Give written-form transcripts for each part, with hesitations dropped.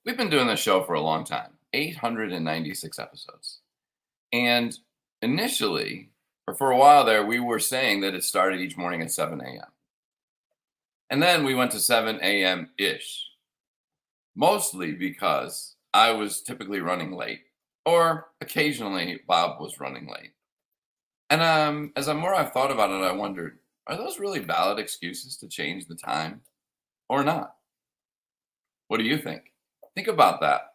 We've been doing this show for a long time, 896 episodes. And initially, or for a while there, we were saying that it started each morning at 7 a.m. And then we went to 7 a.m. ish, mostly because I was typically running late, or occasionally Bob was running late. And as I've thought about it, I wondered, are those really valid excuses to change the time or not? What do you think? Think about that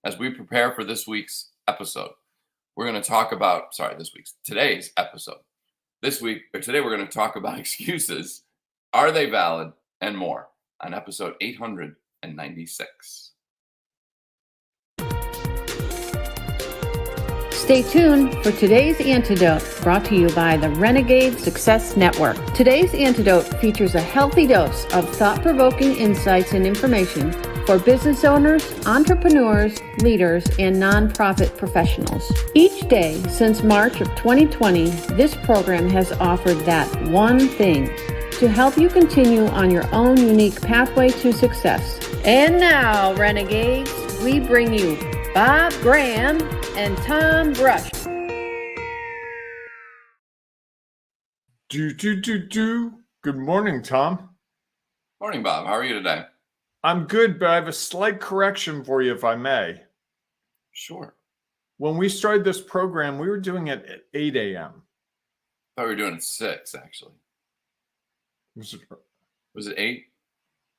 as we prepare for this week's episode. We're going to talk about, today's episode. Today we're going to talk about excuses. Are they valid and more on episode 896. Stay tuned for today's Antidote, brought to you by the Renegade Success Network. Today's Antidote features a healthy dose of thought-provoking insights and information for business owners, entrepreneurs, leaders, and nonprofit professionals. Each day since March of 2020, this program has offered that one thing to help you continue on your own unique pathway to success. And now, Renegades, we bring you Bob Graham and Tom Brush. Good morning, Tom. Morning, Bob. How are you today? I'm good, but I have a slight correction for you, if I may. Sure. When we started this program, we were doing it at 8 a.m. I thought we were doing it 6, actually. Was it 8?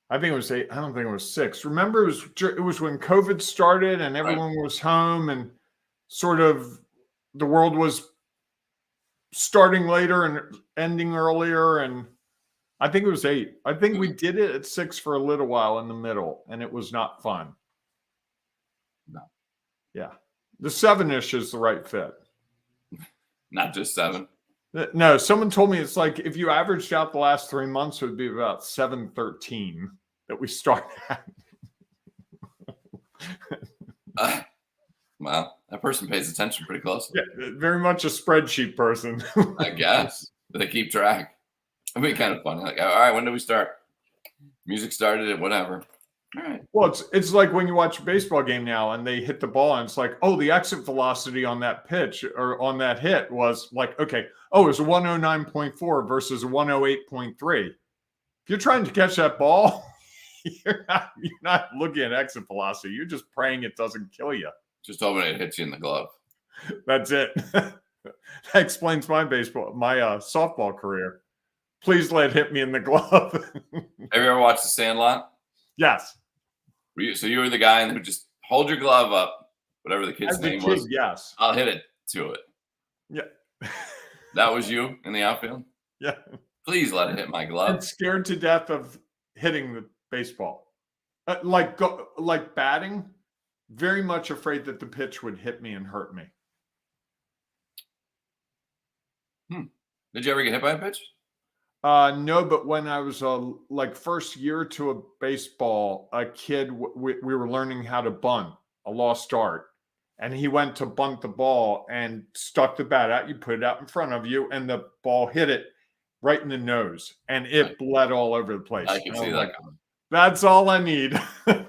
I think it was 8. I don't think it was 6. Remember, it was when COVID started and everyone was home and sort of the world was starting later and ending earlier. And I think it was 8. I think we did it at 6 for a little while in the middle, and it was not fun. No. Yeah. The 7-ish is the right fit. Not just 7. No, someone told me it's like if you averaged out the last 3 months, it would be about 7:13 that we start at. Well, that person pays attention pretty closely. Yeah, very much a spreadsheet person. I guess. They keep track. It'd be kind of funny. Like, all right, when do we start? Music started at whatever. All right. Well, it's like when you watch a baseball game now and they hit the ball and it's like, oh, the exit velocity on that pitch or on that hit was like, okay, oh, it was a 109.4 versus a 108.3. If you're trying to catch that ball, you're not looking at exit velocity. You're just praying it doesn't kill you. Just hoping it hits you in the glove. That's it. That explains my softball career. Please let it hit me in the glove. Have you ever watched The Sandlot? Yes. So you were the guy who just hold your glove up, whatever the kid's name was. Yes. I'll hit it to it. Yeah. That was you in the outfield? Yeah. Please let it hit my glove. I'm scared to death of hitting the baseball. Like batting, very much afraid that the pitch would hit me and hurt me. Did you ever get hit by a pitch? No, but when I was first year to a baseball, a kid, we were learning how to bunt, a lost art. And he went to bunt the ball and stuck the bat out. You put it out in front of you and the ball hit it right in the nose. And it bled all over the place. I can see that coming. That's all I need. Fair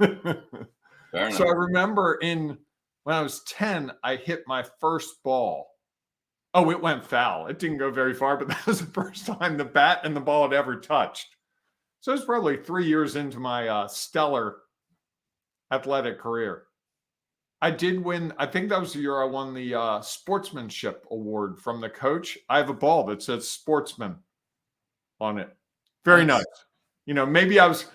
enough. So I remember when I was 10, I hit my first ball. Oh, it went foul. It didn't go very far, but that was the first time the bat and the ball had ever touched. So it was probably 3 years into my stellar athletic career. I did win. I think that was the year I won the sportsmanship award from the coach. I have a ball that says sportsman on it. Very nice. You know, maybe I was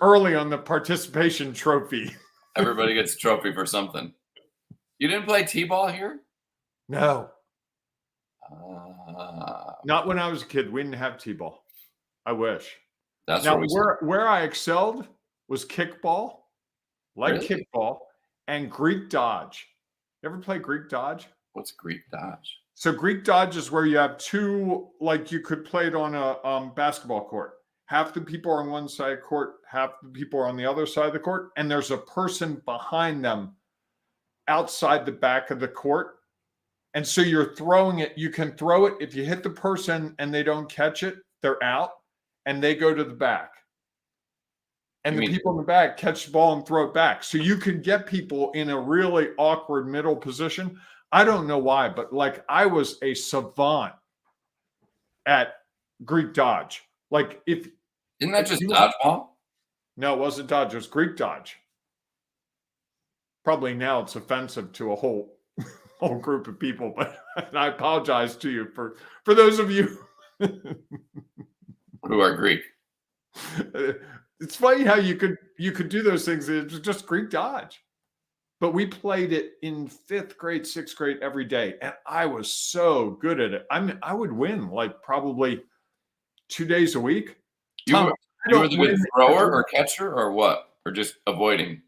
early on the participation trophy. Everybody gets a trophy for something. You didn't play t-ball here? No. Not when I was a kid. We didn't have t-ball. I wish. That's now where I excelled was kickball, Really? kickball, and Greek dodge. You ever play Greek dodge? What's Greek dodge? So Greek dodge is where you have two, like you could play it on a basketball court. Half the people are on one side of the court, half the people are on the other side of the court, and there's a person behind them outside the back of the court. And so you're throwing it. You can throw it. If you hit the person and they don't catch it, they're out and they go to the back. and You the mean people in the back catch the ball and throw it back. So you could get people in a really awkward middle position. I don't know why, but like I was a savant at Greek dodge. Like isn't that if just you dodgeball? no, it wasn't dodge, it was Greek dodge. Probably now it's offensive to a whole group of people, but I apologize to you for those of you Who are Greek? It's funny how you could do those things. It was just Greek dodge. But we played it in 5th grade, 6th grade every day. And I was so good at it. I mean, I would win like probably 2 days a week. You Tom, were I you were don't the good win thrower every- or catcher or what? Or just avoiding?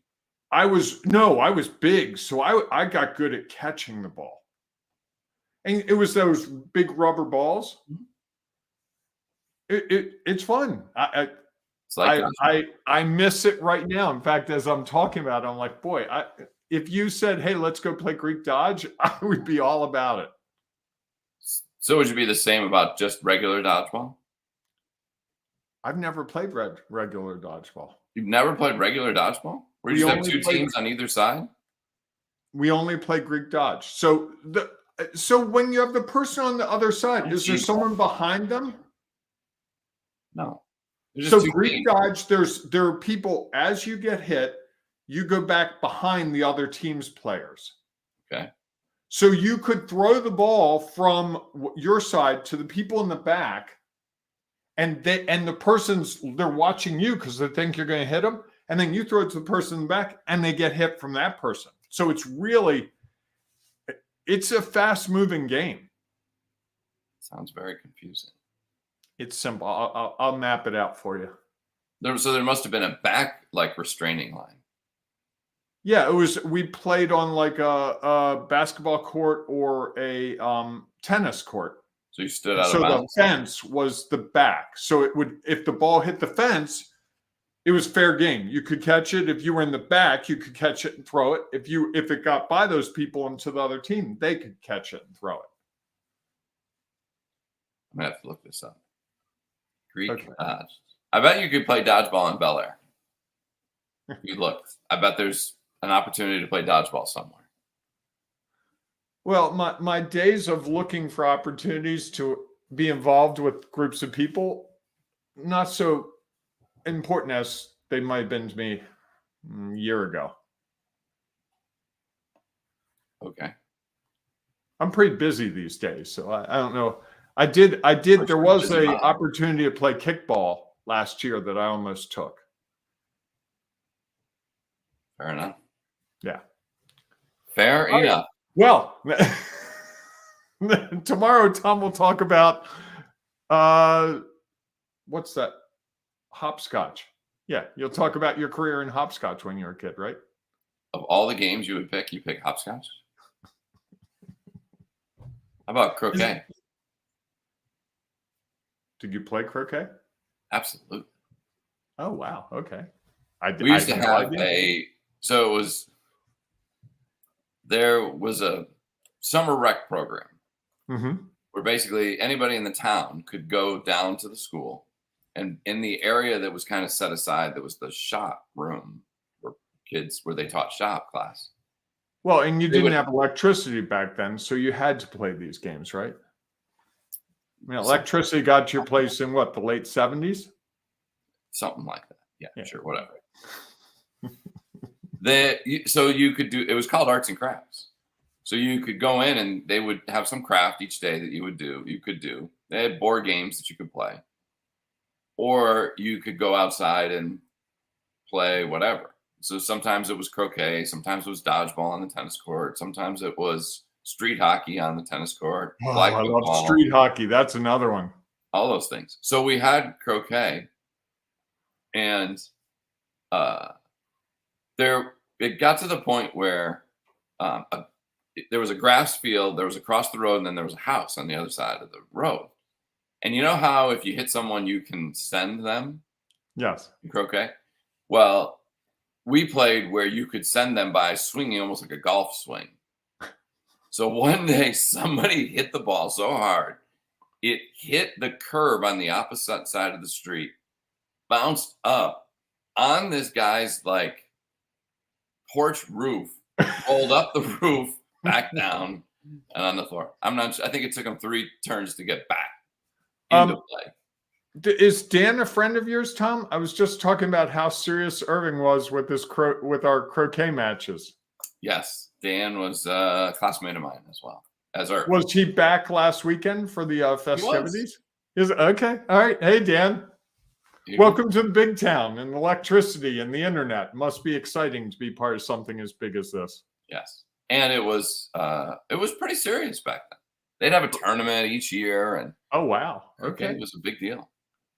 I was big. So I got good at catching the ball. And it was those big rubber balls. It's fun. It's like I miss it right now. In fact, as I'm talking about it, I'm like, boy, if you said, hey, let's go play Greek dodge, I would be all about it. so would you be the same about just regular dodgeball? I've never played regular dodgeball. You've never played regular dodgeball? Where We you just have only two played- teams on either side? We only play Greek dodge. So when you have the person on the other side, is there someone behind them? No. There's So just two Greek teams. dodge, there are people as you get hit, you go back behind the other team's players. Okay. So you could throw the ball from your side to the people in the back, and the person's they're watching you because they think you're going to hit them, and then you throw it to the person in the back, and they get hit from that person. So it's a fast-moving game. Sounds very confusing. It's simple. I'll map it out for you. So there must have been a back like restraining line. Yeah, it was. We played on like a basketball court or a tennis court. So you stood out So of the bounds. fence was the back. So it would, if the ball hit the fence, it was fair game. You could catch it. If you were in the back, you could catch it and throw it. If it got by those people and to the other team, they could catch it and throw it. I'm gonna have to look this up. Greek Okay. dodge. I bet you could play dodgeball in Bel Air. You look. I bet there's an opportunity to play dodgeball somewhere. Well, my days of looking for opportunities to be involved with groups of people, not so important as they might have been to me a year ago. Okay. I'm pretty busy these days, so I don't know. I did. There was busy a man. opportunity to play kickball last year that I almost took. Fair enough. Yeah. Fair All right. enough. Well, tomorrow Tom will talk about what's that? Hopscotch. Yeah, you'll talk about your career in hopscotch when you were a kid, right? Of all the games you would pick, you pick hopscotch? How about croquet? Did you play croquet? Absolutely. Oh wow, okay. We used to had no have idea. there was a summer rec program Mhm. where basically anybody in the town could go down to the school, and in the area that was kind of set aside, there was the shop room where they taught shop class. Well, and you They didn't would- have electricity back then, so you had to play these games, right? I mean, electricity got to your place in what, the late 70s? Something like that. Yeah, Yeah. sure, whatever. So you could do, it was called arts and crafts. So you could go in and they would have some craft each day that you could do. They had board games that you could play. Or you could go outside and play whatever. So sometimes it was croquet, sometimes it was dodgeball on the tennis court, sometimes it was street hockey on the tennis court, Oh, flag I football, love street hockey. That's another one. all those things. So we had croquet, and it got to the point where there was a grass field, there was across the road, and then there was a house on the other side of the road. And you know how if you hit someone, you can send them Yes. in croquet? Well, we played where you could send them by swinging almost like a golf swing. So one day somebody hit the ball so hard, it hit the curb on the opposite side of the street, bounced up, on this guy's like porch roof, rolled up the roof, back down, and on the floor. I'm not. I think it took him 3 turns to get back into play. Is Dan a friend of yours, Tom? I was just talking about how serious Irving was with with our croquet matches. Yes, Dan was a classmate of mine as well. Was he back last weekend for the festivities? Okay. All right. Hey, Dan. Welcome to the big town and electricity and the internet. Must be exciting to be part of something as big as this. Yes, and it was pretty serious back then. They'd have a tournament each year, and oh wow, okay, it was a big deal.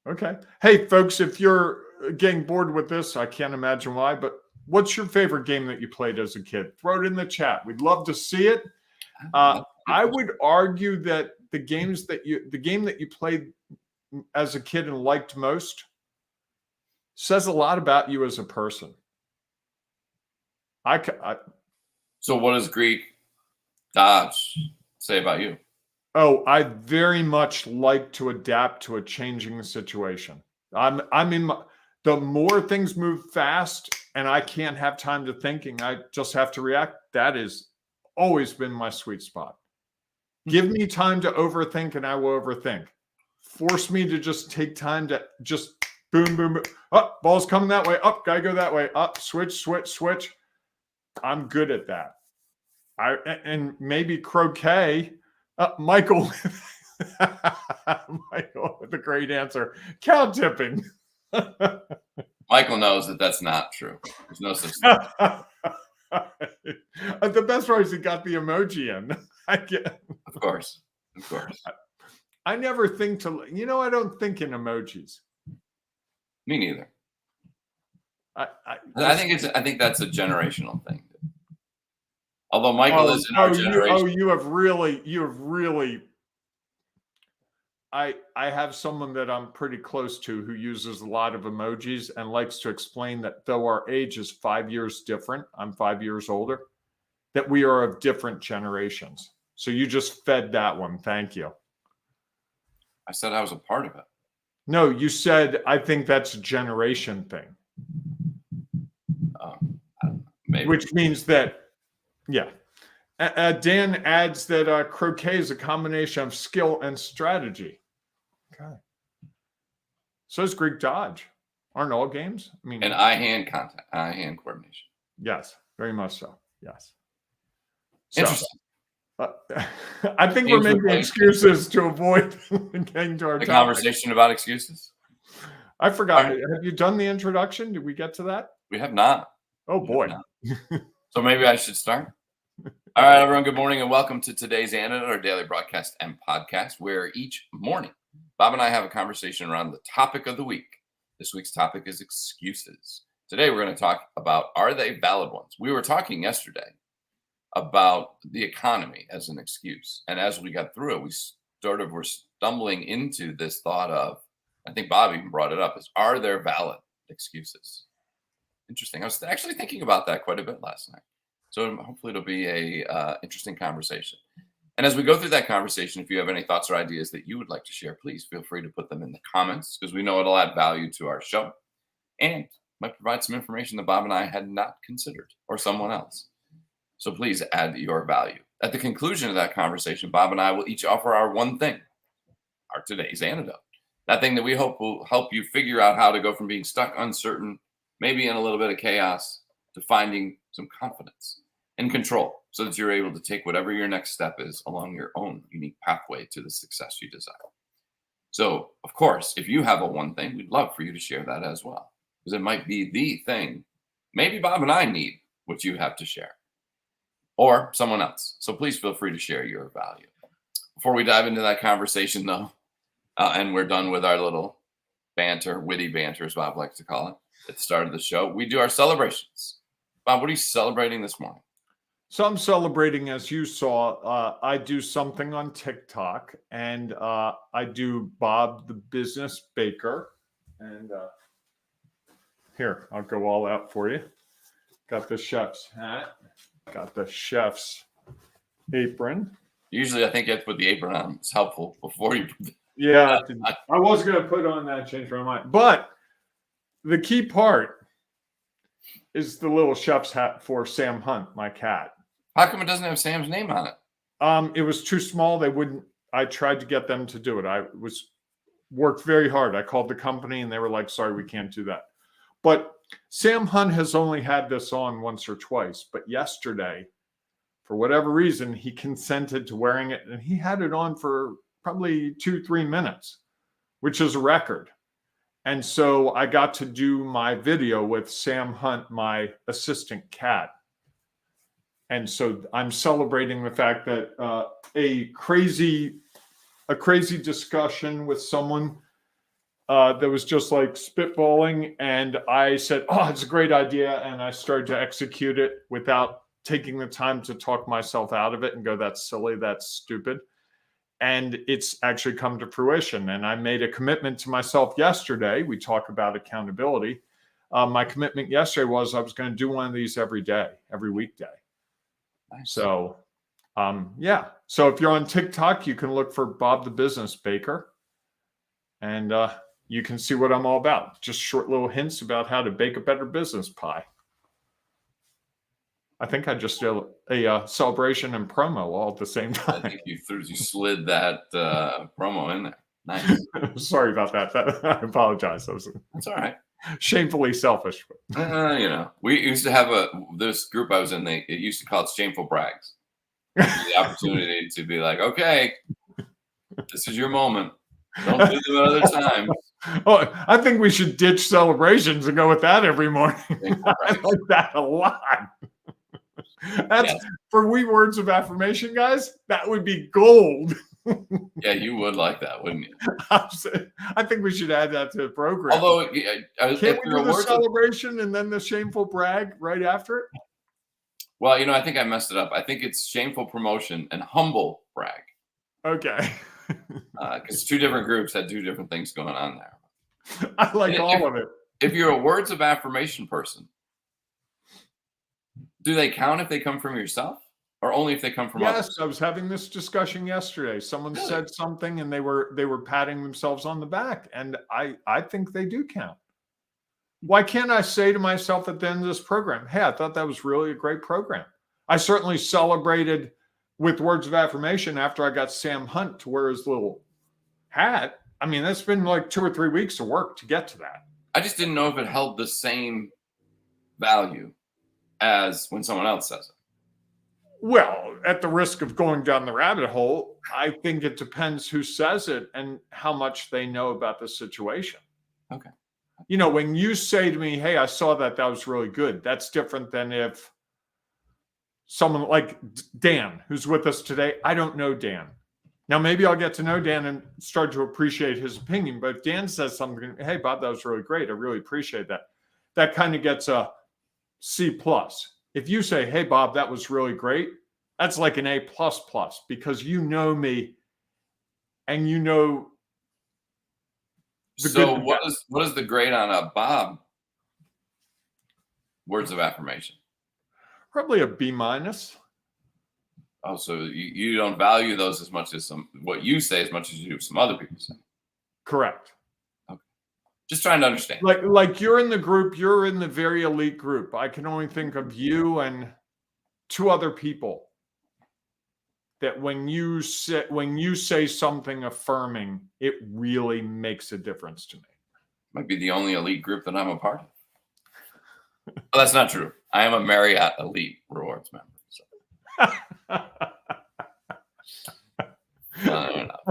Okay, hey folks, if you're getting bored with this, I can't imagine why. But what's your favorite game that you played as a kid? Throw it in the chat. We'd love to see it. I would argue that the game that you played as a kid and liked most says a lot about you as a person. So what does Greek Dodge say about you? Oh, I very much like to adapt to a changing situation. The more things move fast and I can't have time to thinking, I just have to react. That has always been my sweet spot. Give me time to overthink and I will overthink. Force me to just take time to just boom, boom, boom. Up, ball's coming that way. Up, gotta go that way. Up, switch. I'm good at that. And maybe croquet. Michael, Michael with a great answer. Cow tipping. Michael knows that that's not true. There's no such thing. The best part is he got the emoji in. Of course. I never think to, I don't think in emojis. Me neither. I think that's a generational thing. Although Michael is in our generation. You have really. I have someone that I'm pretty close to who uses a lot of emojis and likes to explain that though our age is 5 years different, I'm 5 years older, that we are of different generations. So you just fed that one. Thank you. I said I was a part of it. No, you said, I think that's a generation thing. Maybe. Which means that, yeah. Dan adds that croquet is a combination of skill and strategy. Okay. So is Greek Dodge. Aren't all games? And eye-hand contact, eye-hand coordination. Yes, very much so. Yes. Interesting. I think we're making excuses to avoid getting to our conversation about excuses. I forgot. Have you done the introduction? Did we get to that? We have not. Oh boy. So maybe I should start. All right, everyone. Good morning and welcome to today's Antidote, our daily broadcast and podcast, where each morning Bob and I have a conversation around the topic of the week. This week's topic is excuses. Today we're going to talk about, are they valid ones? We were talking yesterday about the economy as an excuse. And as we got through it, we sort of were stumbling into this thought of, I think Bob even brought it up, is are there valid excuses? Interesting. I was actually thinking about that quite a bit last night. So hopefully it'll be a interesting conversation. And as we go through that conversation, if you have any thoughts or ideas that you would like to share, please feel free to put them in the comments because we know it'll add value to our show and might provide some information that Bob and I had not considered or someone else. So please add your value. At the conclusion of that conversation, Bob and I will each offer our one thing, our today's antidote. That thing that we hope will help you figure out how to go from being stuck, uncertain, maybe in a little bit of chaos, to finding some confidence and control so that you're able to take whatever your next step is along your own unique pathway to the success you desire. So, of course, if you have a one thing, we'd love for you to share that as well, because it might be the thing. Maybe Bob and I need what you have to share, or someone else. So please feel free to share your value. Before we dive into that conversation, though, and we're done with our little banter, witty banter, as Bob likes to call it, at the start of the show, we do our celebrations. Bob, what are you celebrating this morning? So I'm celebrating, as you saw, I do something on TikTok, and I do Bob the Business Baker. And here, I'll go all out for you. Got the chef's hat. Got the chef's apron. Usually I think you have to put the apron on. It's helpful before you put Yeah, I was going to put on that, change my mind. But the key part is the little chef's hat for Sam Hunt, my cat. How come it doesn't have Sam's name on it? It was too small. They wouldn't. I tried to get them to do it. Worked very hard. I called the company and they were like, sorry, we can't do that. But Sam Hunt has only had this on once or twice. But yesterday, for whatever reason, he consented to wearing it and he had it on for probably 2-3 minutes, which is a record. And so I got to do my video with Sam Hunt, my assistant cat. And so I'm celebrating the fact that a crazy discussion with someone that was just like spitballing. And I said, oh, it's a great idea. And I started to execute it without taking the time to talk myself out of it and go, that's silly, that's stupid. And it's actually come to fruition. And I made a commitment to myself yesterday. We talk about accountability. My commitment yesterday was I was going to do one of these every day, every weekday. Nice. So, yeah. So if you're on TikTok, you can look for Bob the Business Baker. And you can see what I'm all about. Just short little hints about how to bake a better business pie. I think I just did a celebration and promo all at the same time. I think you slid that promo in there. Nice. Sorry about that. I apologize. That's all right. Shamefully selfish. We used to have this group I was in. It used to call it Shameful Brags. The opportunity to be like, okay, this is your moment. Don't do them at other times. Oh, I think we should ditch celebrations and go with that every morning. I like that a lot. That's for we words of affirmation, guys. That would be gold. Yeah, you would like that, wouldn't you? I think we should add that to the program. Although, can't we do the celebration and then the shameful brag right after it? Well, I think I messed it up. I think it's shameful promotion and humble brag. Okay. Because two different groups had two different things going on there. I like all of it. If you're a words of affirmation person, do they count if they come from yourself or only if they come from others? Yes, I was having this discussion yesterday. Someone said something and they were patting themselves on the back. And I think they do count. Why can't I say to myself at the end of this program, hey, I thought that was really a great program. I certainly celebrated with words of affirmation after I got Sam Hunt to wear his little hat. I mean, that's been like 2 or 3 weeks of work to get to that. I just didn't know if it held the same value as when someone else says it. Well, at the risk of going down the rabbit hole, I think it depends who says it and how much they know about the situation. Okay. When you say to me, hey, I saw that was really good. That's different than if someone like Dan, who's with us today, I don't know Dan. Now, maybe I'll get to know Dan and start to appreciate his opinion. But if Dan says something, hey, Bob, that was really great. I really appreciate that. That kind of gets a C+. If you say, hey, Bob, that was really great, that's like an A++ because you know me and you know. So what is the grade on a Bob words of affirmation? Probably a B-. Oh, so you don't value those as much as what you say as much as you do some other people say. Correct. Okay. Just trying to understand. Like you're in the group, you're in the very elite group. I can only think of you and 2 other people that when you say something affirming, it really makes a difference to me. Might be the only elite group that I'm a part of. Well, that's not true. I am a Marriott Elite Rewards member. So.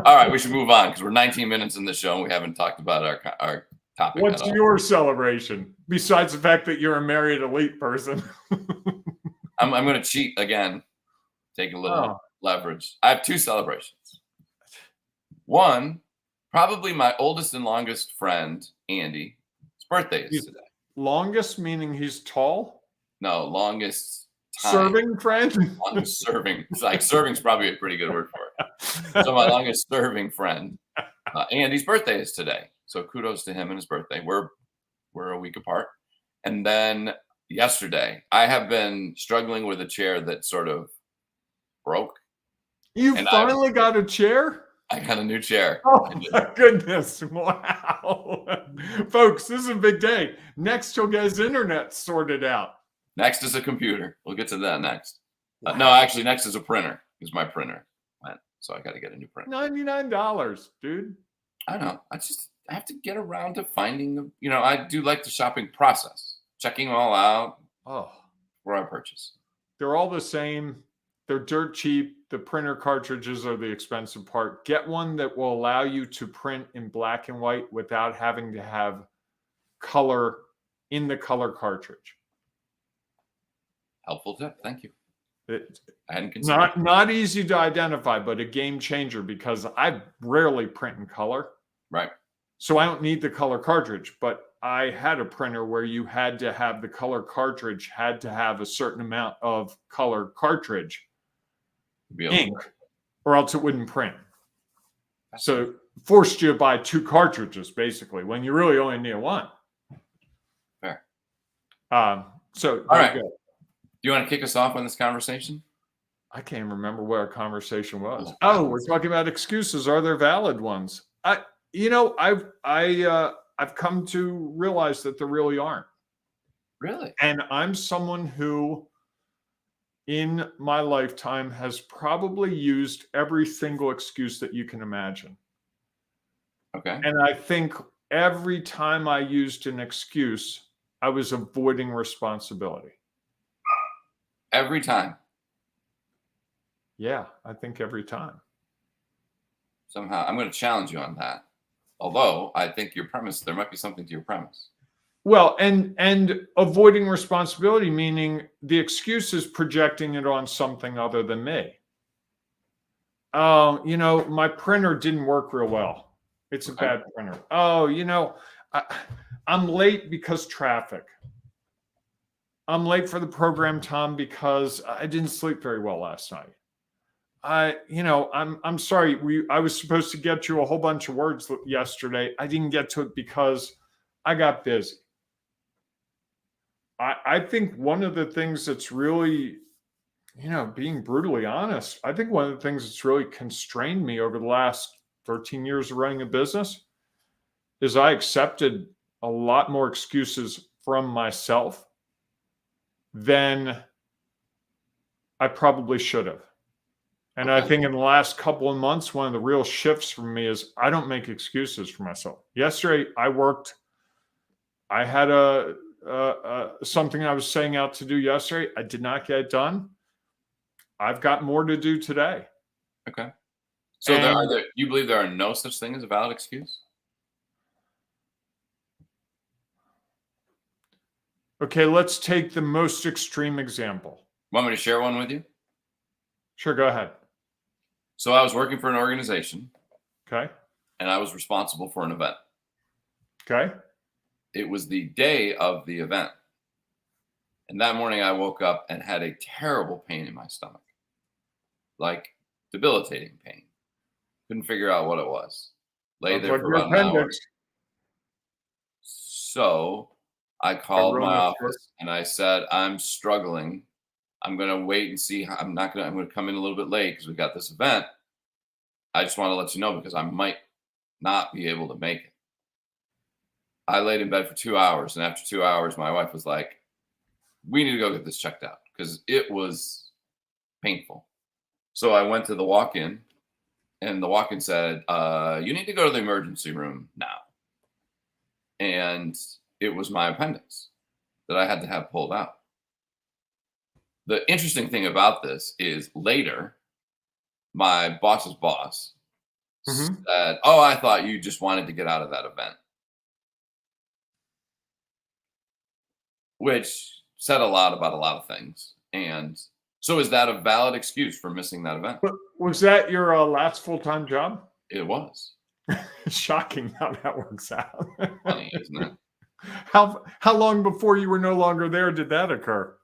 All right, we should move on because we're 19 minutes in the show and we haven't talked about our topic. What's your celebration besides the fact that you're a Marriott Elite person? I'm going to cheat again. Take a little leverage. I have 2 celebrations. One, probably my oldest and longest friend, Andy. His birthday is today. Longest meaning he's tall? No, longest time. Serving friend? Longest serving. It's like serving's probably a pretty good word for it. So my longest serving friend, Andy's birthday is today. So kudos to him and his birthday. We're a week apart. And then yesterday, I have been struggling with a chair that sort of broke. You finally got a chair? I got a new chair. Oh my goodness. Wow. Folks, this is a big day. Next, he'll get his internet sorted out. Next is a computer. We'll get to that next. No, actually, next is a printer because my printer went. So I got to get a new printer. $99, dude. I know. I have to get around to finding the, I do like the shopping process, checking them all out Oh, before I purchase. they're all the same. They're dirt cheap. The printer cartridges are the expensive part. Get one that will allow you to print in black and white without having to have color in the color cartridge. Helpful tip. Thank you. It, I hadn't considered. not easy to identify, but a game changer because I rarely print in color. Right. So I don't need the color cartridge, but I had a printer where you had to have the color cartridge had to have a certain amount of color cartridge ink, or else it wouldn't print. So forced you to buy 2 cartridges basically when you really only need one. Fair. So all right. good. Do you want to kick us off on this conversation? I can't even remember what our conversation was. Oh, we're talking about excuses. Are there valid ones? I've come to realize that there really aren't. Really? And I'm someone who in my lifetime has probably used every single excuse that you can imagine. Okay. And I think every time I used an excuse, I was avoiding responsibility. Every time. Yeah, I think every time. Somehow, I'm going to challenge you on that. Although I think your premise, there might be something to your premise. Well, and avoiding responsibility, meaning the excuse is projecting it on something other than me. My printer didn't work real well. It's a bad printer. I'm late because traffic. I'm late for the program, Tom, because I didn't sleep very well last night. I'm sorry. I was supposed to get you a whole bunch of words yesterday. I didn't get to it because I got busy. I think one of the things that's really, being brutally honest, I think one of the things that's really constrained me over the last 13 years of running a business is I accepted a lot more excuses from myself than I probably should have. And I think in the last couple of months, one of the real shifts for me is I don't make excuses for myself. Yesterday, I worked. I had something I was setting out to do yesterday. I did not get it done. I've got more to do today. Okay. So you believe there are no such thing as a valid excuse? Okay, let's take the most extreme example. Want me to share one with you? Sure, go ahead. So I was working for an organization. Okay. And I was responsible for an event. Okay. It was the day of the event. And that morning I woke up and had a terrible pain in my stomach. Like debilitating pain. Couldn't figure out what it was. Lay there for about an hour. So I called my office and I said, I'm struggling. I'm going to wait and see. I'm going to come in a little bit late because we got this event. I just want to let you know because I might not be able to make it. I laid in bed for 2 hours. And after 2 hours, my wife was like, we need to go get this checked out because it was painful. So I went to the walk-in and the walk-in said, you need to go to the emergency room now. And it was my appendix that I had to have pulled out. The interesting thing about this is later, my boss's boss said, oh, I thought you just wanted to get out of that event. Which said a lot about a lot of things. And so is that a valid excuse for missing that event? Was that your last full-time job? It was. Shocking how that works out. Funny, isn't it? How long before you were no longer there did that occur?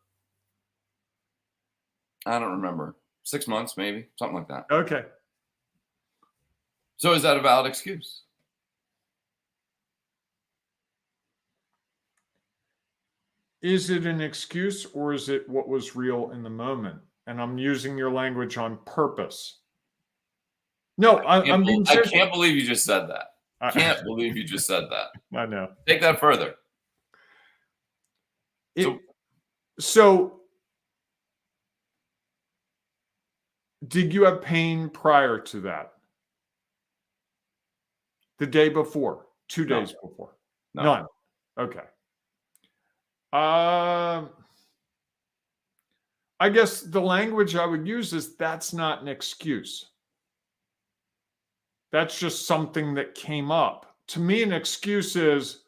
I don't remember. 6 months, maybe, something like that. Okay. So is that a valid excuse? Is it an excuse or is it what was real in the moment? And I'm using your language on purpose. No, I'm being I serious. can't believe you just said that. Can't believe you just said that. I know. Take that further. So did you have pain prior to that? The day before? 2 No. days before? No. None. Okay. I guess the language I would use is that's not an excuse. That's just something that came up. To me, an excuse is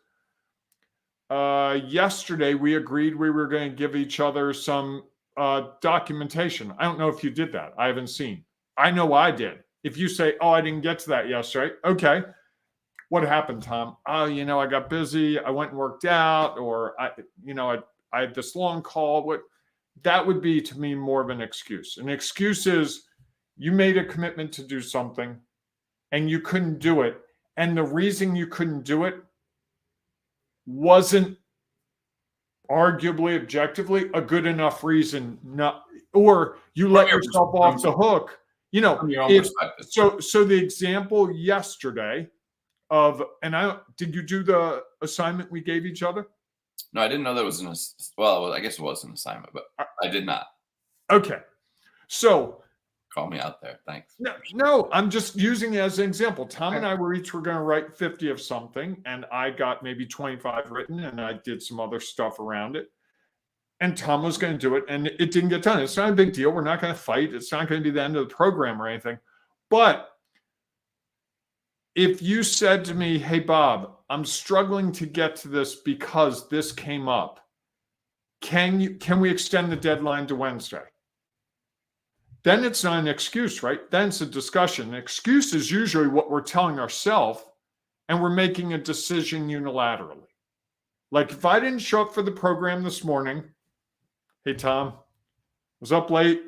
yesterday we agreed we were going to give each other some documentation. I don't know if you did that. I haven't seen. I know I did. If you say, oh, I didn't get to that yesterday. Okay. What happened, Tom? Oh, I got busy. I went and worked out, or I had this long call. That would be to me more of an excuse. An excuse is you made a commitment to do something and you couldn't do it. And the reason you couldn't do it wasn't arguably, objectively, a good enough reason, or you let yourself off the hook. From your own perspective. So the example yesterday did you do the assignment we gave each other? No, I didn't know that was I guess it was an assignment, but I did not. Okay. So call me out there. Thanks. No, I'm just using it as an example. Tom and I were going to write 50 of something, and I got maybe 25 written, and I did some other stuff around it. And Tom was going to do it, and it didn't get done. It's not a big deal. We're not going to fight. It's not going to be the end of the program or anything. But if you said to me, hey, Bob, I'm struggling to get to this because this came up, can we extend the deadline to Wednesday? Then it's not an excuse, right? Then it's a discussion. An excuse is usually what we're telling ourselves, and we're making a decision unilaterally. Like if I didn't show up for the program this morning, hey, Tom, was up late,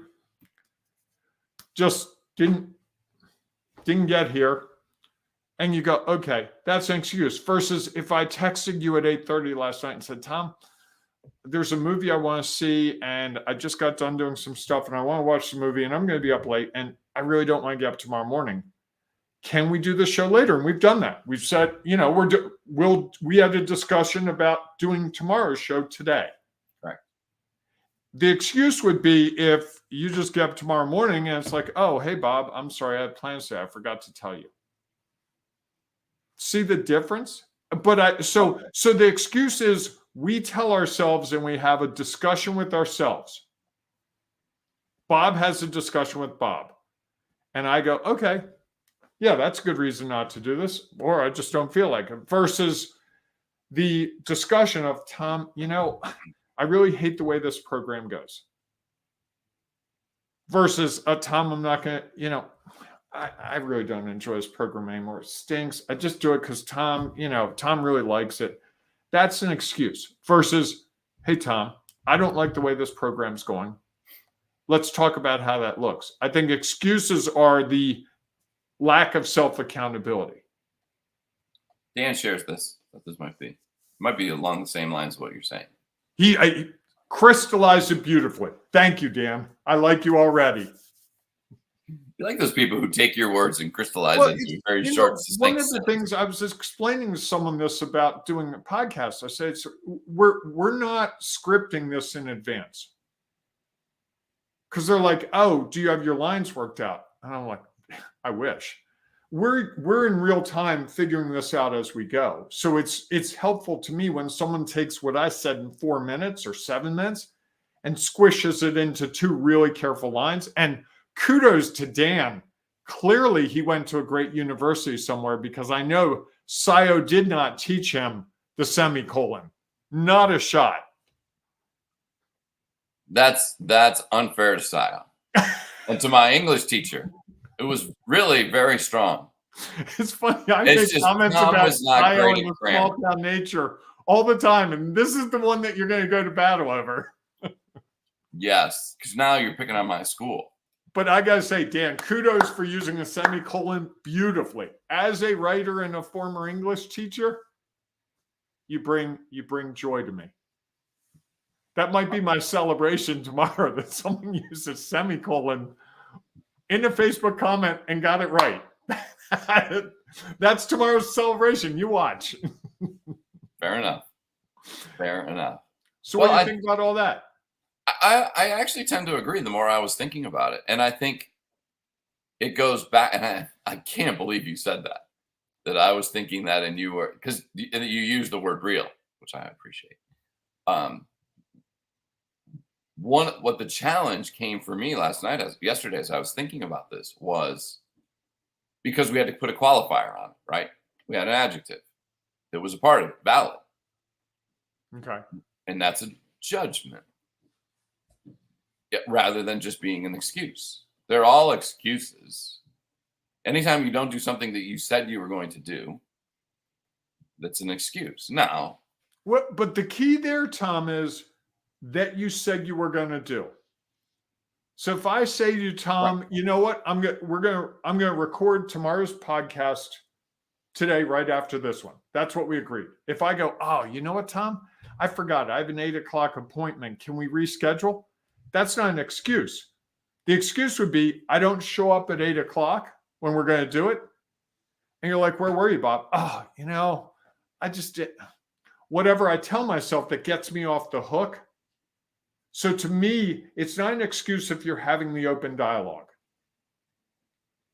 just didn't get here. And you go, okay, that's an excuse. Versus if I texted you at 8:30 last night and said, Tom, there's a movie I want to see, and I just got done doing some stuff, and I want to watch the movie, and I'm going to be up late, and I really don't want to get up tomorrow morning. Can we do the show later? And we've done that. We've said, we had a discussion about doing tomorrow's show today. Right. The excuse would be if you just get up tomorrow morning and it's like, oh, hey, Bob, I'm sorry, I had plans today. I forgot to tell you. See the difference? But so the excuse is we tell ourselves and we have a discussion with ourselves. Bob has a discussion with Bob. And I go, okay, yeah, that's a good reason not to do this. Or I just don't feel like it. Versus the discussion of, Tom, I really hate the way this program goes. Versus, Tom, I'm not going to, I really don't enjoy this program anymore. It stinks. I just do it because Tom really likes it. That's an excuse. Versus, hey, Tom, I don't like the way this program's going. Let's talk about how that looks. I think excuses are the lack of self-accountability. Dan shares this. This might be along the same lines of what you're saying. He crystallized it beautifully. Thank you, Dan. I like you already. You like those people who take your words and crystallize it into very short, succinct one of the things I was explaining to someone this about doing a podcast, I said, we're not scripting this in advance. Because they're like, oh, do you have your lines worked out? And I'm like, I wish. We're in real time figuring this out as we go. So it's helpful to me when someone takes what I said in 4 minutes or 7 minutes and squishes it into 2 really careful lines. And kudos to Dan. Clearly, he went to a great university somewhere, because I know SIO did not teach him the semicolon. Not a shot. That's unfair to SIO. And to my English teacher, it was really very strong. It's funny. I make comments about SIO and the small town nature all the time, and this is the one that you're going to go to battle over. Yes, because now you're picking on my school. But I got to say, Dan, kudos for using a semicolon beautifully. As a writer and a former English teacher, you bring joy to me. That might be my celebration tomorrow, that someone used a semicolon in a Facebook comment and got it right. That's tomorrow's celebration. You watch. Fair enough. Fair enough. So Well, what do you think about all that? I actually tend to agree the more I was thinking about it. And I think it goes back, and I can't believe you said that I was thinking that, and you were, because you used the word real, which I appreciate. What the challenge came for me yesterday, as I was thinking about this, was because we had to put a qualifier on it, right? We had an adjective that was a part of it, valid. Okay. And that's a judgment, rather than just being an excuse. They're all excuses. Anytime you don't do something that you said you were going to do, that's an excuse. Now, But the key there, Tom, is that you said you were going to do. So if I say to you, Tom, right. you know what? I'm going to record tomorrow's podcast today, right after this one. That's what we agreed. If I go, oh, you know what, Tom? I forgot. I have an 8 o'clock appointment. Can we reschedule? That's not an excuse. The excuse would be, I don't show up at 8 o'clock when we're going to do it. And you're like, where were you, Bob? Oh, I just did whatever I tell myself that gets me off the hook. So to me, it's not an excuse if you're having the open dialogue.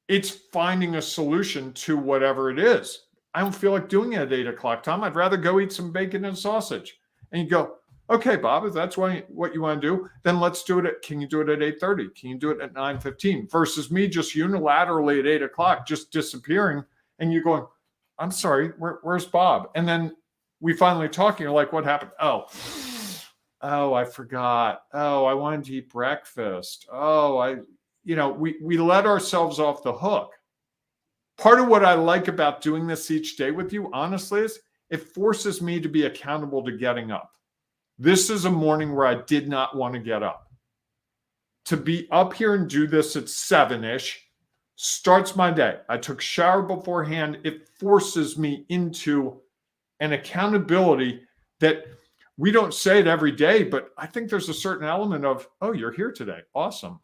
It's finding a solution to whatever it is. I don't feel like doing it at 8 o'clock, Tom. I'd rather go eat some bacon and sausage. And you go, okay, Bob, if that's what you want to do, then let's do it. Can you do it at 8:30? Can you do it at 9:15? Versus me just unilaterally at 8 o'clock, just disappearing. And you're going, I'm sorry, where's Bob? And then we finally talk and you're like, what happened? Oh, I forgot. Oh, I wanted to eat breakfast. Oh, we let ourselves off the hook. Part of what I like about doing this each day with you, honestly, is it forces me to be accountable to getting up. This is a morning where I did not want to get up. To be up here and do this at 7-ish starts my day. I took a shower beforehand. It forces me into an accountability that we don't say it every day, but I think there's a certain element of, oh, you're here today. Awesome.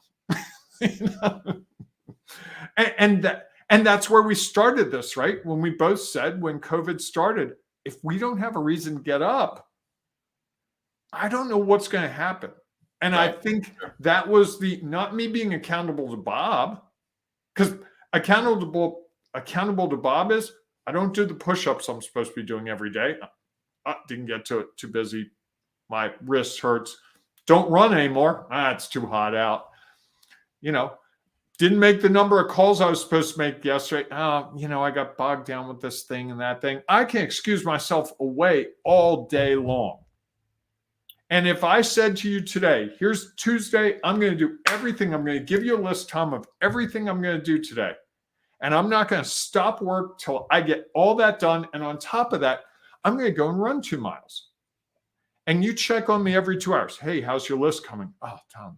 And that's where we started this, right? When we both said when COVID started, if we don't have a reason to get up, I don't know what's going to happen. And right. I think that was not me being accountable to Bob, because accountable to Bob is I don't do the push-ups I'm supposed to be doing every day. Didn't get to it. Too busy. My wrist hurts. Don't run anymore. It's too hot out. Didn't make the number of calls I was supposed to make yesterday. I got bogged down with this thing and that thing. I can excuse myself away all day long. And if I said to you today, here's Tuesday, I'm going to do everything. I'm going to give you a list, Tom, of everything I'm going to do today. And I'm not going to stop work till I get all that done. And on top of that, I'm going to go and run 2 miles. And you check on me every 2 hours. Hey, how's your list coming? Oh, Tom,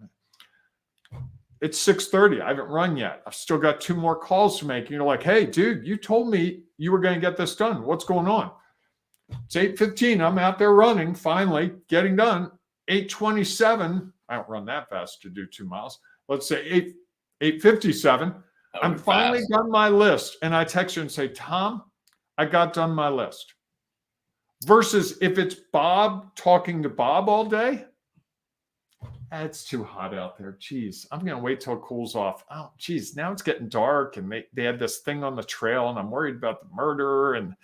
it's 6:30. I haven't run yet. I've still got 2 more calls to make. And you're like, hey, dude, you told me you were going to get this done. What's going on? It's 8:15. I'm out there running, finally getting done. 8:27. I don't run that fast to do 2 miles. Let's say 8:57. I'm finally done my list. And I text you and say, Tom, I got done my list. Versus if it's Bob talking to Bob all day, it's too hot out there. Geez, I'm going to wait till it cools off. Oh, geez, now it's getting dark and they had this thing on the trail and I'm worried about the murder. And,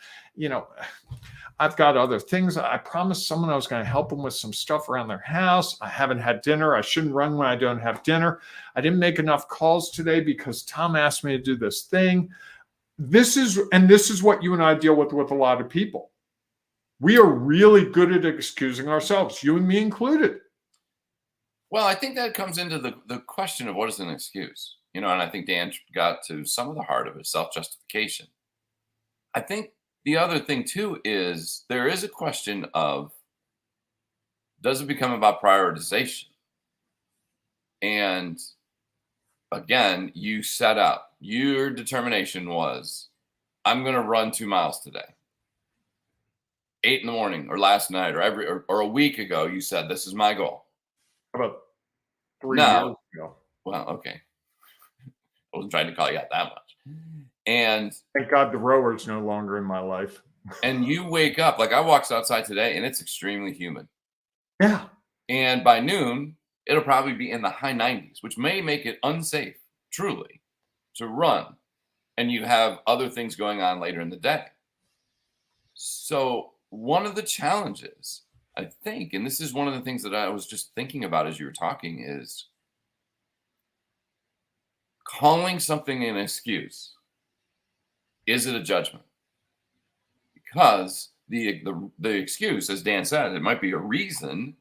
I've got other things. I promised someone I was going to help them with some stuff around their house. I haven't had dinner. I shouldn't run when I don't have dinner. I didn't make enough calls today because Tom asked me to do this thing. This is what you and I deal with a lot of people. We are really good at excusing ourselves, you and me included. Well, I think that comes into the question of what is an excuse, and I think Dan got to some of the heart of it, self-justification. I think the other thing too is there is a question of, does it become about prioritization? And again, you set up, your determination was, I'm going to run 2 miles today. 8 in the morning or last night or a week ago, you said, this is my goal. About 3 years ago. Well, okay. I wasn't trying to call you out that much. And Thank God the rower's no longer in my life. you wake up, like I walked outside today and it's extremely humid. Yeah. And by noon, it'll probably be in the high 90s, which may make it unsafe, truly, to run. And you have other things going on later in the day. So, one of the challenges, I think, and this is one of the things that I was just thinking about as you were talking, is calling something an excuse. Is it a judgment? Because the excuse, as Dan said, it might be a reason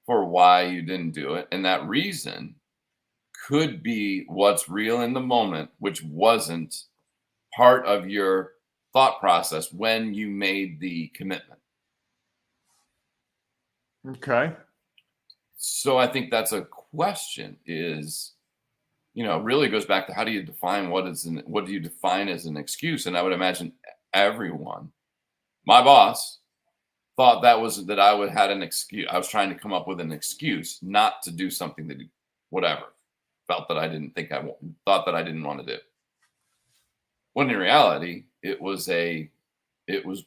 for why you didn't do it, and that reason could be what's real in the moment, which wasn't part of your thought process when you made the commitment. Okay. So I think that's a question is, really goes back to how do you define what do you define as an excuse? And I would imagine everyone, my boss thought that I would had an excuse. I was trying to come up with an excuse not to do something that whatever felt that I didn't think thought that I didn't want to do. When in reality, it was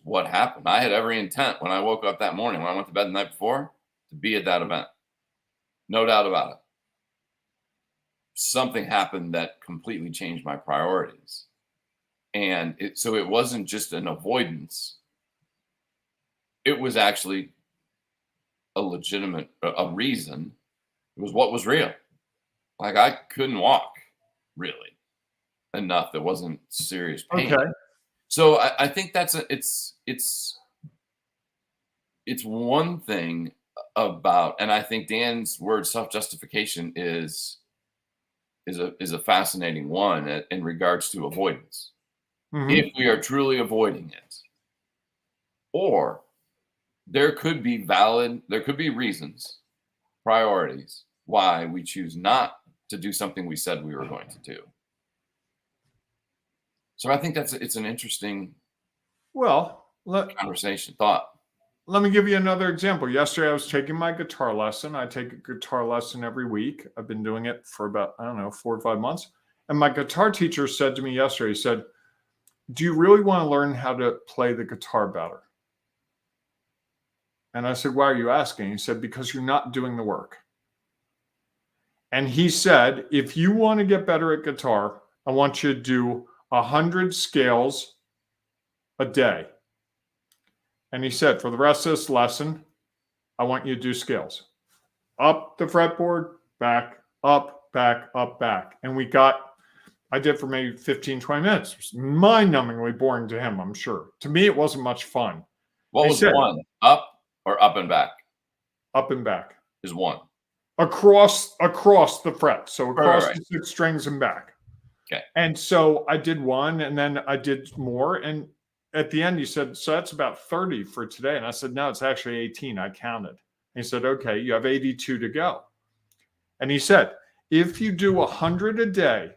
what happened. I had every intent when I woke up that morning, when I went to bed the night before, to be at that event. No doubt about it. Something happened that completely changed my priorities. And so it wasn't just an avoidance. It was actually a legitimate a reason. It was what was real. Like I couldn't walk really enough. That wasn't serious pain. Okay. So I think it's one thing about, and I think Dan's word self-justification is a fascinating one in regards to avoidance. Mhm. If we are truly avoiding it, or there could be reasons, priorities why we choose not to do something we said we were going to do. So I think it's an interesting Well, let thought. me give you another example. Yesterday, I was taking my guitar lesson. I take a guitar lesson every week. I've been doing it for about, 4 or 5 months. And my guitar teacher said to me yesterday, he said, "Do you really want to learn how to play the guitar better?" And I said, "Why are you asking?" He said, "Because you're not doing the work." And he said, "If you want to get better at guitar, I want you to do 100 scales a day." And he said, "For the rest of this lesson, I want you to do scales. Up the fretboard, back, up, back, up, back." And I did for maybe 15, 20 minutes. It was mind-numbingly boring to him, I'm sure. To me, it wasn't much fun. What was one? Up or up and back? Up and back. Is one. Across the fret. So across Right. the 6 strings and back. Okay. And so I did one and then I did more. And at the end, he said, "So that's about 30 for today." And I said, "No, it's actually 18. I counted." And he said, "Okay, you have 82 to go." And he said, "If you do 100 a day,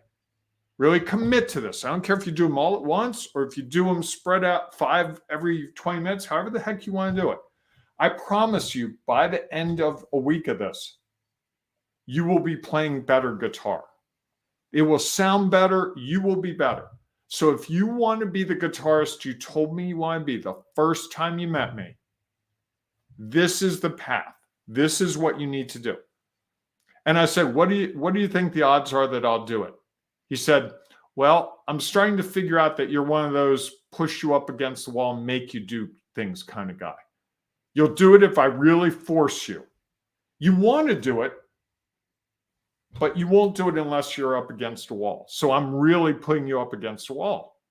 really commit to this. I don't care if you do them all at once or if you do them spread out 5 every 20 minutes, however the heck you want to do it. I promise you, by the end of a week of this, you will be playing better guitar. It will sound better. You will be better. So if you want to be the guitarist you told me you want to be the first time you met me, this is the path. This is what you need to do." And I said, what do you think the odds are that I'll do it?" He said, "Well, I'm starting to figure out that you're one of those push you up against the wall and make you do things kind of guy. You'll do it if I really force you. You want to do it, but you won't do it unless you're up against a wall. So I'm really putting you up against a wall."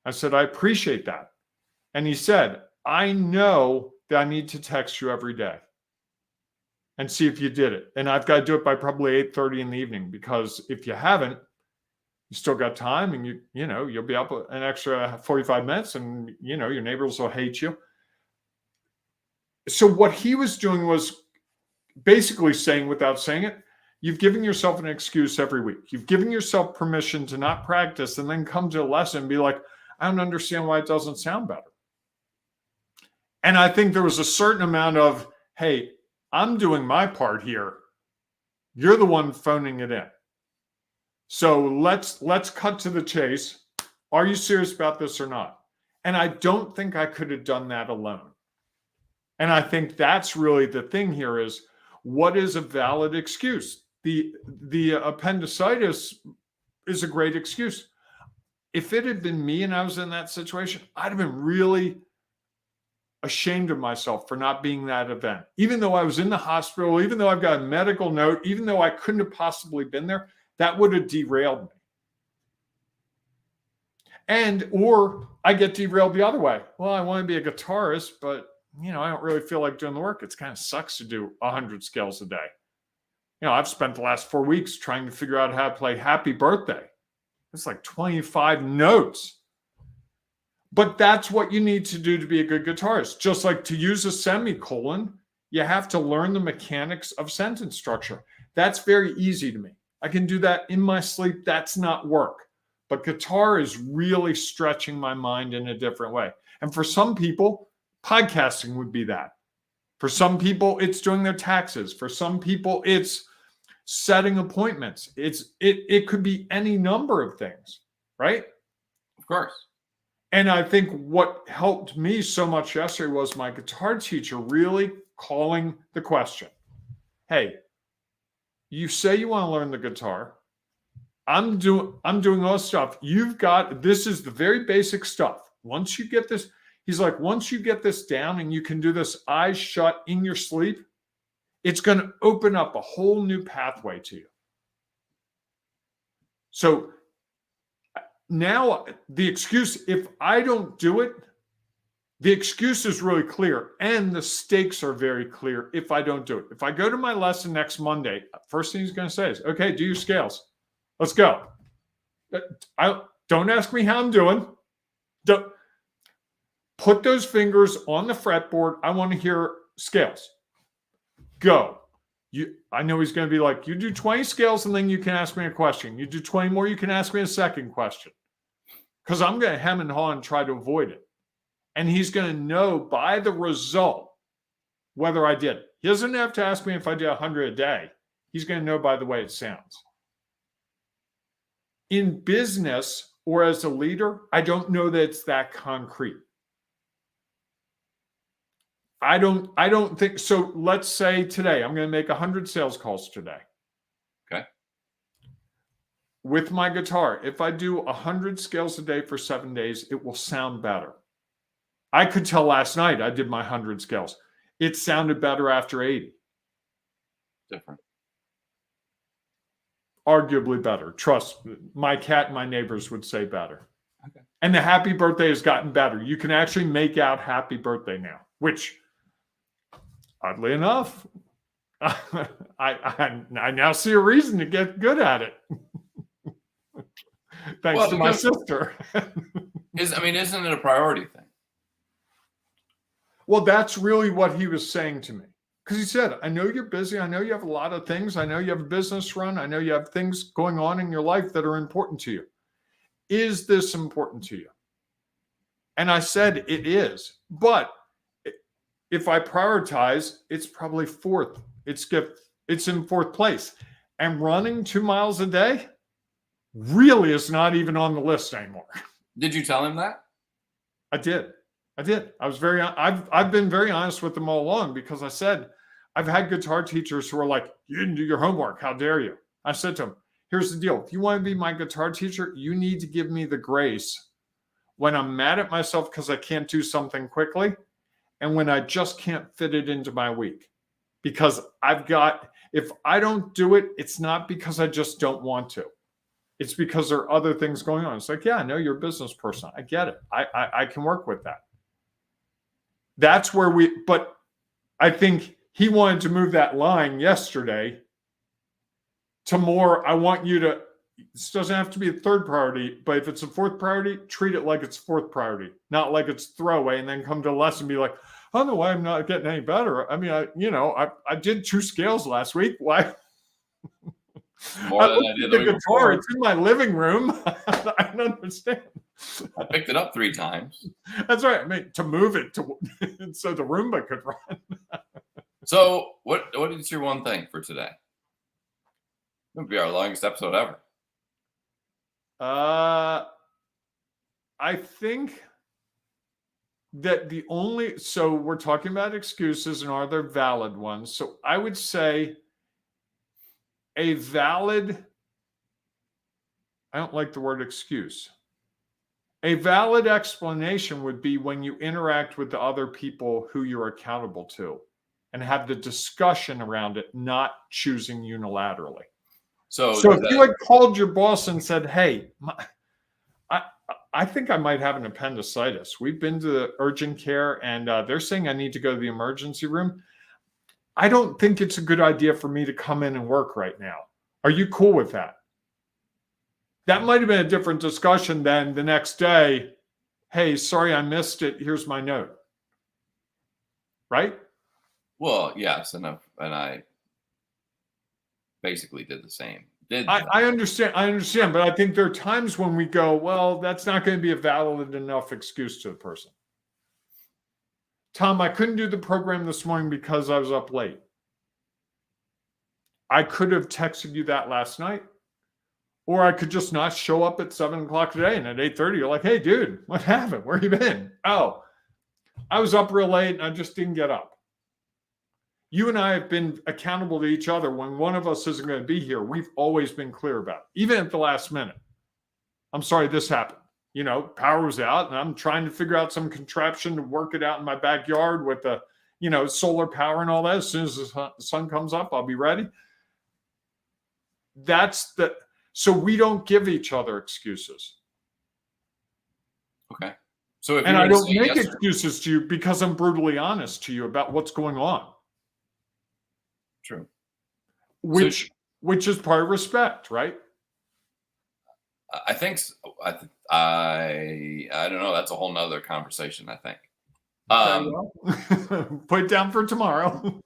I said, "I appreciate that." And he said, "I know that I need to text you every day and see if you did it. And I've got to do it by probably 8:30 in the evening, because if you haven't, you still got time and you'll be up an extra 45 minutes and your neighbors will hate you." So what he was doing was basically saying, without saying it, you've given yourself an excuse every week. You've given yourself permission to not practice and then come to a lesson and be like, "I don't understand why it doesn't sound better." And I think there was a certain amount of, "Hey, I'm doing my part here. You're the one phoning it in. So let's cut to the chase. Are you serious about this or not? And I don't think I could have done that alone. And I think that's really the thing here is, what is a valid excuse? The appendicitis is a great excuse. If it had been me and I was in that situation, I'd have been really ashamed of myself for not being that event. Even though I was in the hospital, even though I've got a medical note, even though I couldn't have possibly been there, that would have derailed me. Or I get derailed the other way. Well, I want to be a guitarist, but I don't really feel like doing the work. It kind of sucks to do 100 scales a day. I've spent the last 4 weeks trying to figure out how to play Happy Birthday. It's like 25 notes. But that's what you need to do to be a good guitarist. Just like to use a semicolon, you have to learn the mechanics of sentence structure. That's very easy to me. I can do that in my sleep. That's not work. But guitar is really stretching my mind in a different way. And for some people, podcasting would be that. For some people, it's doing their taxes. For some people, it's setting appointments. It could be any number of things, right? Of course. And I think what helped me so much yesterday was my guitar teacher really calling the question. Hey, you say you want to learn the guitar. I'm doing all this stuff. This is the very basic stuff. Once you get this, he's like, once you get this down and you can do this eyes shut in your sleep, it's going to open up a whole new pathway to you. So now the excuse, if I don't do it, the excuse is really clear and the stakes are very clear if I don't do it. If I go to my lesson next Monday, first thing he's going to say is, okay, do your scales. Let's go. Don't ask me how I'm doing. Don't put those fingers on the fretboard. I want to hear scales. Go. I know he's going to be like, you do 20 scales and then you can ask me a question. You do 20 more, you can ask me a second question. Because I'm going to hem and haw and try to avoid it. And he's going to know by the result whether I did. He doesn't have to ask me if I did 100 a day. He's going to know by the way it sounds. In business or as a leader, I don't know that it's that concrete. I don't think so. Let's say today I'm going to make 100 sales calls today. Okay. With my guitar, if I do 100 scales a day for 7 days, it will sound better. I could tell last night I did my 100 scales. It sounded better after 80. Different. Arguably better. Trust me, my cat and my neighbors would say better. Okay. And the happy birthday has gotten better. You can actually make out happy birthday now, which oddly enough, I now see a reason to get good at it. Thanks to my sister. Isn't it a priority thing? Well, that's really what he was saying to me. Because he said, I know you're busy. I know you have a lot of things. I know you have a business run. I know you have things going on in your life that are important to you. Is this important to you? And I said, it is. But if I prioritize, it's probably fourth. It's in fourth place. And running 2 miles a day really is not even on the list anymore. Did you tell him that? I did. I've been very honest with them all along because I said, I've had guitar teachers who are like, you didn't do your homework. How dare you? I said to them, here's the deal. If you want to be my guitar teacher, you need to give me the grace when I'm mad at myself because I can't do something quickly and when I just can't fit it into my week. Because if I don't do it, it's not because I just don't want to. It's because there are other things going on. It's like, yeah, I know you're a business person. I get it. I can work with that. That's where but I think he wanted to move that line yesterday to more, I want you to, this doesn't have to be a third priority, but if it's a fourth priority, treat it like it's fourth priority, not like it's throwaway and then come to a lesson and be like, I don't know why I'm not getting any better. I mean, I did 2 scales last week. Why? More than I did the week guitar. It's in my living room. I don't understand. I picked it up 3 times. That's right. I mean, to move it so the Roomba could run. So, what is your one thing for today? It would be our longest episode ever. I think that so we're talking about excuses and are there valid ones? So I would say I don't like the word excuse. A valid explanation would be when you interact with the other people who you're accountable to and have the discussion around it, not choosing unilaterally. So if you had called your boss and said, hey, I think I might have an appendicitis. We've been to the urgent care and they're saying I need to go to the emergency room. I don't think it's a good idea for me to come in and work right now. Are you cool with that? That might have been a different discussion than the next day. Hey, sorry, I missed it. Here's my note. Right? Well, yes. And I basically did the same. I understand. But I think there are times when we go, well, that's not going to be a valid enough excuse to the person. Tom, I couldn't do the program this morning because I was up late. I could have texted you that last night. Or I could just not show up at 7 o'clock today. And at 8:30, you're like, hey, dude, what happened? Where you been? Oh, I was up real late and I just didn't get up. You and I have been accountable to each other. When one of us isn't going to be here, we've always been clear about it, even at the last minute. I'm sorry this happened. Power was out and I'm trying to figure out some contraption to work it out in my backyard with the, solar power and all that. As soon as the sun comes up, I'll be ready. So we don't give each other excuses. Okay. So and I don't make excuses to you because I'm brutally honest to you about what's going on. True. Which is part of respect, right? I think so. I don't know. That's a whole nother conversation, I think. Put it down for tomorrow.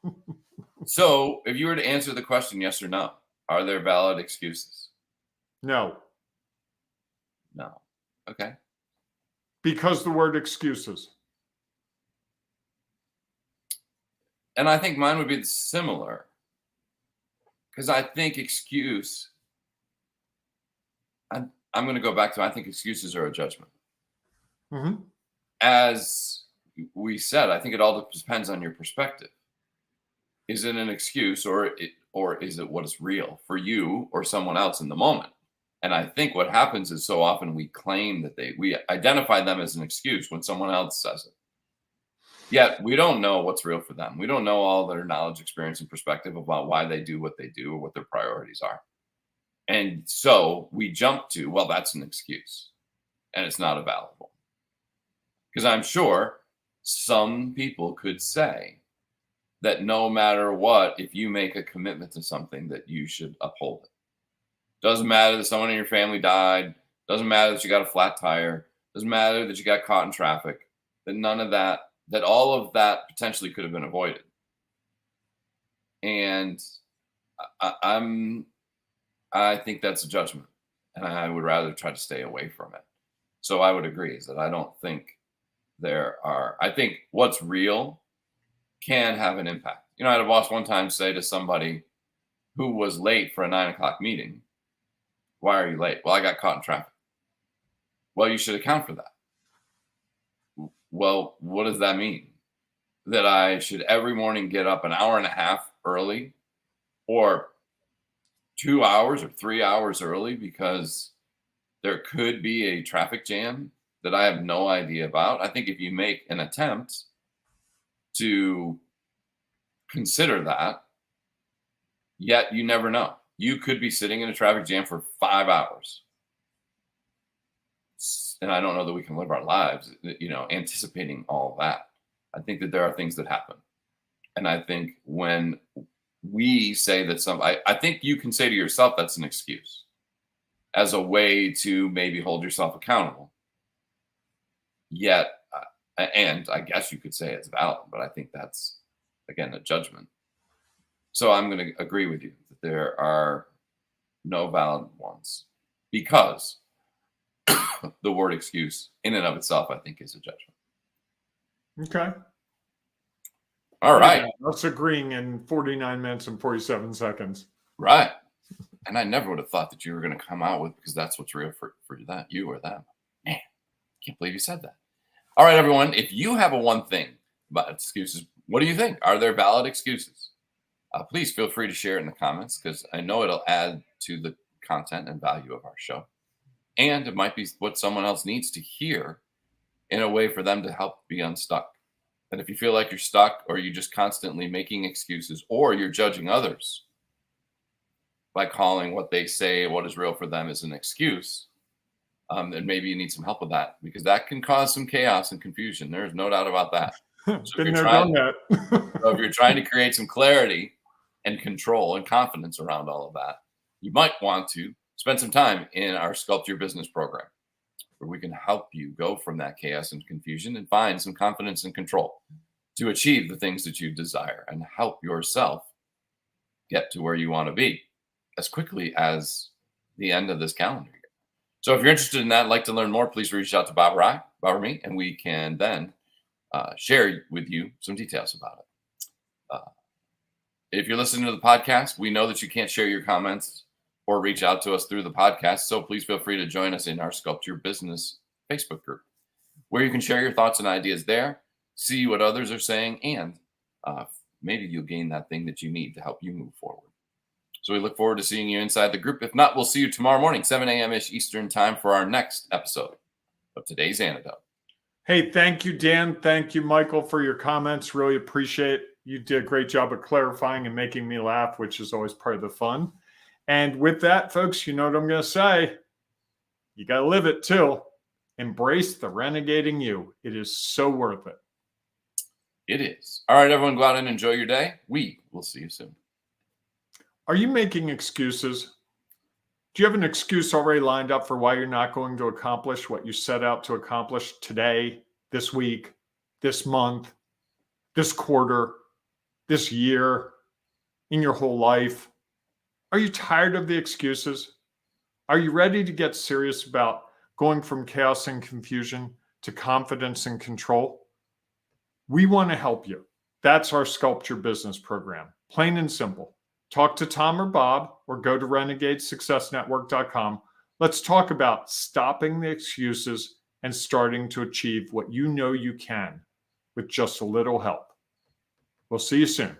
So if you were to answer the question yes or no, are there valid excuses? No. Okay. Because the word excuses. And I think mine would be similar. Because I think excuse, I'm going to go back to, I think excuses are a judgment. Mm-hmm. As we said, I think it all depends on your perspective. Is it an excuse or is it what is real for you or someone else in the moment? And I think what happens is so often we claim that we identify them as an excuse when someone else says it. Yet we don't know what's real for them. We don't know all their knowledge, experience, and perspective about why they do what they do or what their priorities are. And so we jump to, well, that's an excuse. And it's not a valid one. Because I'm sure some people could say that no matter what, if you make a commitment to something, that you should uphold it. Doesn't matter that someone in your family died. Doesn't matter that you got a flat tire. Doesn't matter that you got caught in traffic. That all of that potentially could have been avoided. And I think that's a judgment. And I would rather try to stay away from it. So I would agree is that I don't think I think what's real can have an impact. I had a boss one time say to somebody who was late for a 9 o'clock meeting, why are you late? Well, I got caught in traffic. Well, you should account for that. Well, what does that mean? That I should every morning get up an hour and a half early or 2 hours or 3 hours early because there could be a traffic jam that I have no idea about? I think if you make an attempt to consider that, yet you never know. You could be sitting in a traffic jam for 5 hours. And I don't know that we can live our lives, anticipating all that. I think that there are things that happen. And I think when we say that I think you can say to yourself, that's an excuse as a way to maybe hold yourself accountable. Yet, and I guess you could say it's valid, but I think that's, again, a judgment. So I'm going to agree with you that there are no valid ones because the word excuse in and of itself, I think, is a judgment. Okay. All right. Yeah, us agreeing in 49 minutes and 47 seconds. Right. And I never would have thought that you were going to come out with, because that's what's real for that, you or them. Man, can't believe you said that. All right, everyone. If you have a one thing about excuses, what do you think? Are there valid excuses? Please feel free to share it in the comments because I know it'll add to the content and value of our show. And it might be what someone else needs to hear in a way for them to help be unstuck. And if you feel like you're stuck or you're just constantly making excuses or you're judging others by calling what they say, what is real for them, as an excuse, then maybe you need some help with that because that can cause some chaos and confusion. There's no doubt about that. So Been there, done that. So if you're trying to create some clarity and control and confidence around all of that, you might want to spend some time in our Sculpt Your Business program, where we can help you go from that chaos and confusion and find some confidence and control to achieve the things that you desire and help yourself get to where you want to be as quickly as the end of this calendar year. So if you're interested in that, like to learn more, please reach out to Bob or me, and we can then share with you some details about it. If you're listening to the podcast, we know that you can't share your comments or reach out to us through the podcast. So please feel free to join us in our Sculpt Your Business Facebook group, where you can share your thoughts and ideas there, see what others are saying, and maybe you'll gain that thing that you need to help you move forward. So we look forward to seeing you inside the group. If not, we'll see you tomorrow morning, 7 a.m.-ish Eastern time for our next episode of Today's Antidote. Hey, thank you, Dan. Thank you, Michael, for your comments. Really appreciate it. You did a great job of clarifying and making me laugh, which is always part of the fun. And with that, folks, you know what I'm going to say. You got to live it too. Embrace the renegading you. It is so worth it. It is. All right, everyone, go out and enjoy your day. We will see you soon. Are you making excuses? Do you have an excuse already lined up for why you're not going to accomplish what you set out to accomplish today, this week, this month, this quarter, this year, in your whole life? Are you tired of the excuses? Are you ready to get serious about going from chaos and confusion to confidence and control? We want to help you. That's our Sculpt Your Business program. Plain and simple. Talk to Tom or Bob or go to renegadesuccessnetwork.com. Let's talk about stopping the excuses and starting to achieve what you know you can with just a little help. We'll see you soon.